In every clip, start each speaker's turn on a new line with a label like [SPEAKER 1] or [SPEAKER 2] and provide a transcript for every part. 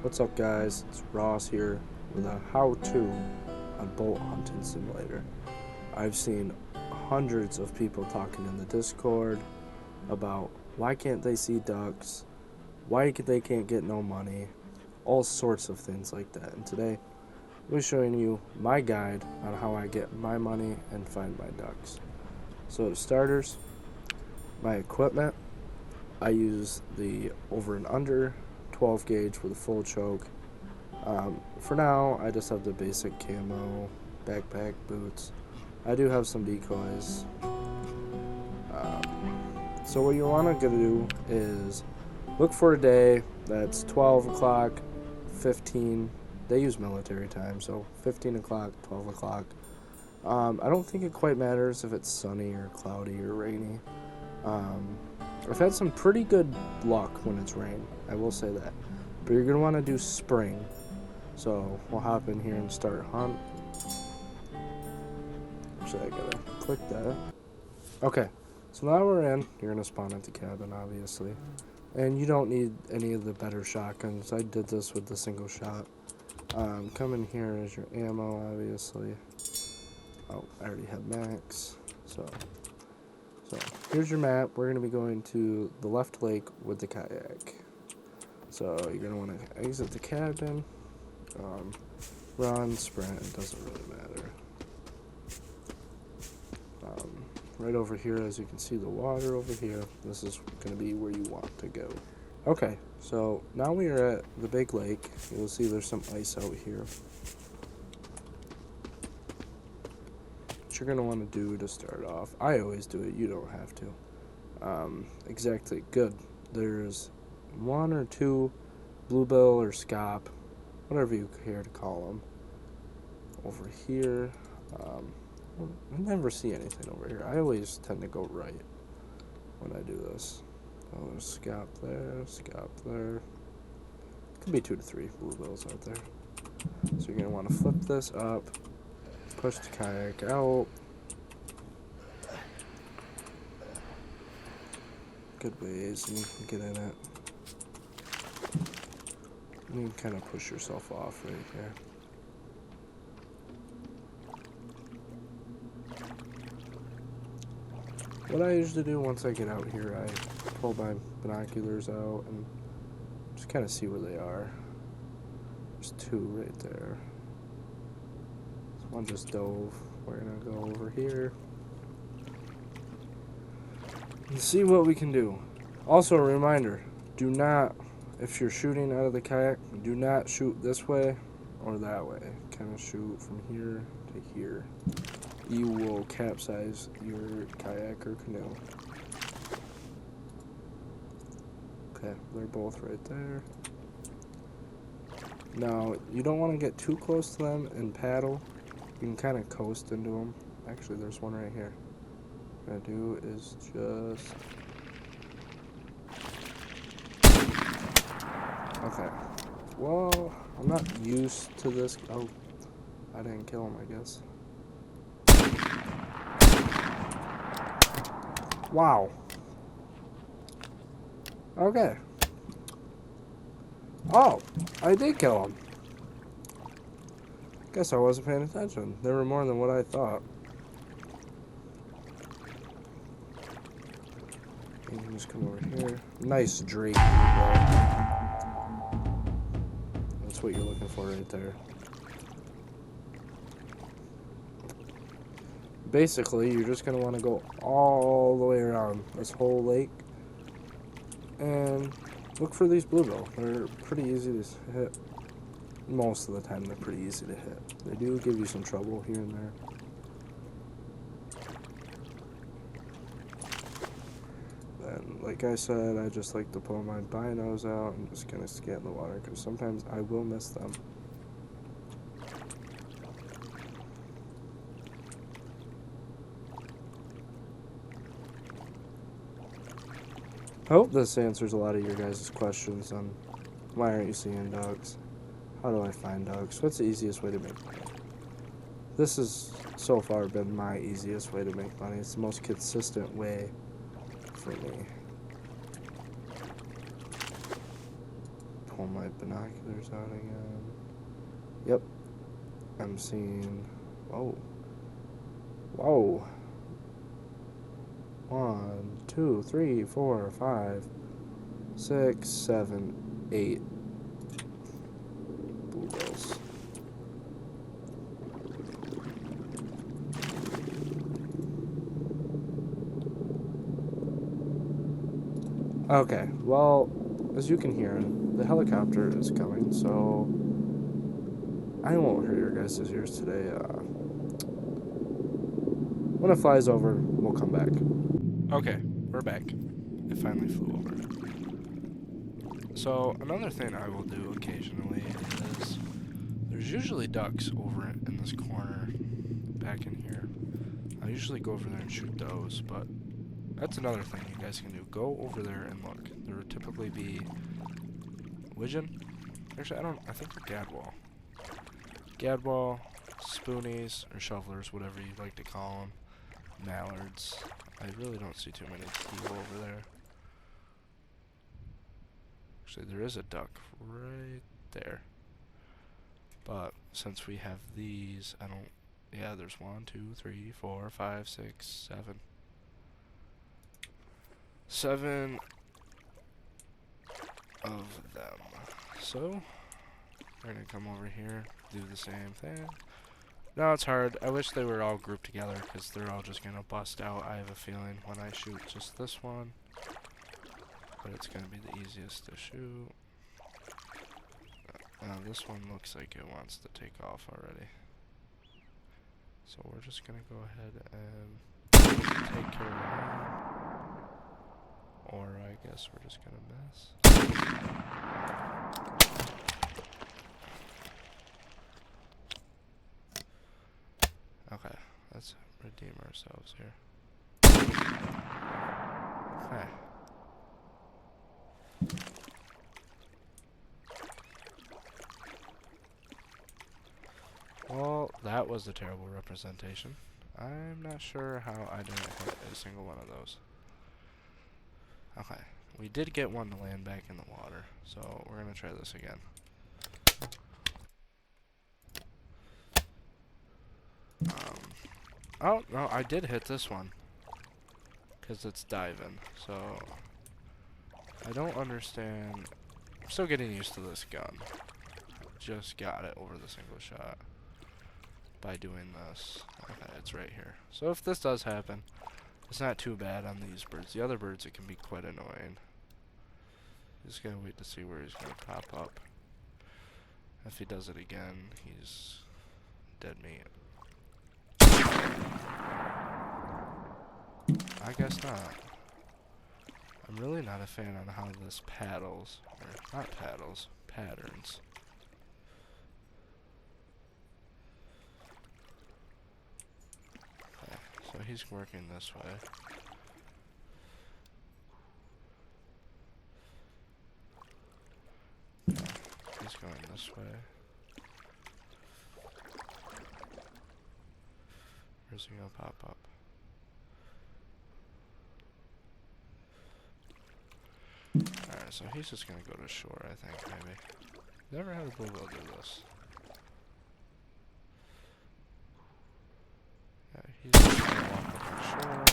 [SPEAKER 1] What's up, guys? It's Ross here with a how-to on BULT hunting simulator. I've seen hundreds of people talking in the Discord about why can't they see ducks, they can't get no money, all sorts of things like that. And today, we're showing you my guide on how I get my money and find my ducks. So to starters, my equipment, I use the over and under 12 gauge with a full choke. For now, I just have the basic camo, backpack, boots. I do have some decoys. So what you want to do is look for a day that's 12 o'clock, 15. They use military time, so 15 o'clock, 12 o'clock. I don't think it quite matters if it's sunny or cloudy or rainy. I've had some pretty good luck when it's rain, I will say that. But you're going to want to do spring. So we'll hop in here and start hunt. Actually, I gotta click that. Okay, so now we're in. You're going to spawn at the cabin, obviously. And you don't need any of the better shotguns. I did this with the single shot. Come in here as your ammo, obviously. Oh, I already have max. So here's your map. We're going to be going to the left lake with the kayak. So you're going to want to exit the cabin. Run, sprint, it doesn't really matter. Right over here, as you can see the water over here, this is going to be where you want to go. Okay, so now we are at the big lake. You'll see there's some ice out here. What you're going to want to do to start off, I always do it, you don't have to. Exactly, good. There's one or two bluebill or scop, whatever you care to call them, over here. I never see anything over here. I always tend to go right when I do this. Oh, there's scop there. Could be 2 to 3 bluebills out there. So you're going to want to flip this up, push the kayak out. Good ways, and you can get in it. And you can kind of push yourself off right here. What I usually do once I get out here, I pull my binoculars out and just kind of see where they are. There's 2 right there. One just dove. We're going to go over here and see what we can do. Also, a reminder, do not, if you're shooting out of the kayak, do not shoot this way or that way. Kind of shoot from here to here. You will capsize your kayak or canoe. Okay, they're both right there. Now, you don't want to get too close to them and paddle. You can kind of coast into them. Actually, there's one right here. What I'm going to do is just... Okay. Well, I'm not used to this. Oh, I didn't kill him, I guess. Wow. Okay. Oh, I did kill him. Guess I wasn't paying attention. There were more than what I thought. You can just come over here. Nice Drake. That's what you're looking for right there. Basically, you're just going to want to go all the way around this whole lake and look for these bluebill. They're pretty easy to hit. Most of the time, they're pretty easy to hit. They do give you some trouble here and there. Then, like I said, I just like to pull my binos out and just kind of scan the water because sometimes I will miss them. I hope this answers a lot of your guys' questions on why aren't you seeing ducks? How do I find ducks? What's the easiest way to make money? This has so far been my easiest way to make money. It's the most consistent way for me. pull my binoculars out again. Yep. I'm seeing... Whoa. Whoa. 1, 2, 3, 4, 5, 6, 7, 8 bluegills. Okay, well, as you can hear, the helicopter is coming, so I won't hurt your guys' ears today. When it flies over, we'll come back. Okay, we're back. It finally flew over. So, another thing I will do occasionally is, there's usually ducks over in this corner, back in here. I usually go over there and shoot those, but that's another thing you guys can do. Go over there and look. There would typically be widgeon. Actually, I think they're gadwall. Gadwall, spoonies, or shovelers, whatever you'd like to call them. Mallards. I really don't see too many teal over there. Actually, there is a duck right there. But since we have these, I don't... Yeah, there's 1, 2, 3, 4, 5, 6, 7. 7 of them. So, we're gonna come over here, do the same thing. No, it's hard. I wish they were all grouped together because they're all just gonna bust out. I have a feeling when I shoot just this one, but it's gonna be the easiest to shoot. This one looks like it wants to take off already. So we're just gonna go ahead and take care of him. Or I guess we're just gonna miss. Okay, let's redeem ourselves here. Okay. Well, that was a terrible representation. I'm not sure how I didn't hit a single one of those. Okay, we did get one to land back in the water, so we're gonna try this again. Oh, no, I did hit this one. Because it's diving, so... I don't understand... I'm still getting used to this gun. Just got it over the single shot. By doing this. Okay, it's right here. So if this does happen, it's not too bad on these birds. The other birds, it can be quite annoying. Just gotta wait to see where he's gonna pop up. If he does it again, he's dead meat. I guess not. I'm really not a fan on how this paddles. Or, not paddles, patterns. Okay, so he's working this way. Okay, he's going this way. Where's he gonna pop up? Alright, so he's just gonna go to shore, I think, maybe. Never had a bluegill do this. Yeah, he's just gonna walk up to shore.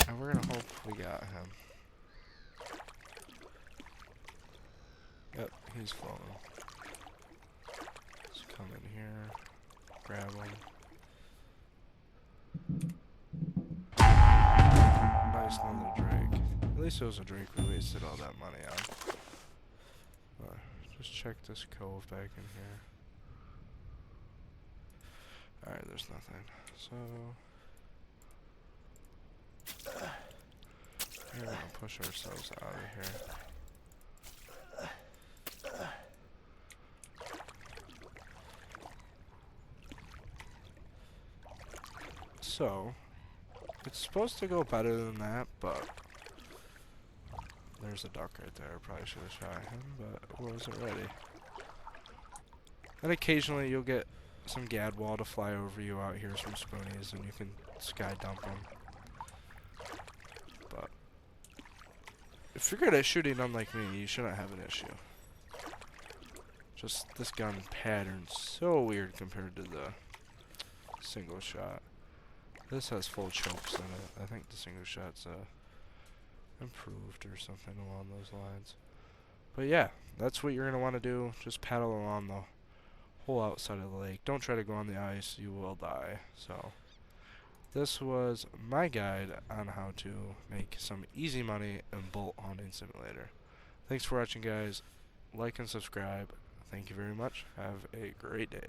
[SPEAKER 1] And we're gonna hope we got him. Yep, he's floating. Let's come in here, grab him. Nice, another drake. At least it was a drake we wasted all that money on. Just check this cove back in here. Alright, there's nothing. So... we're gonna push ourselves out of here. So... it's supposed to go better than that, but there's a duck right there. Probably should have shot him, but it wasn't ready. And occasionally you'll get some gadwall to fly over you out here, some spoonies, and you can sky dump them. But If you're good at shooting, unlike me, you shouldn't have an issue. Just this gun pattern's so weird compared to the single shot. This has full chokes in it. I think the single shot's improved or something along those lines. But yeah, that's what you're going to want to do. Just paddle along the whole outside of the lake. Don't try to go on the ice. You will die. So this was my guide on how to make some easy money in Bolt Hunting Simulator. Thanks for watching, guys. Like and subscribe. Thank you very much. Have a great day.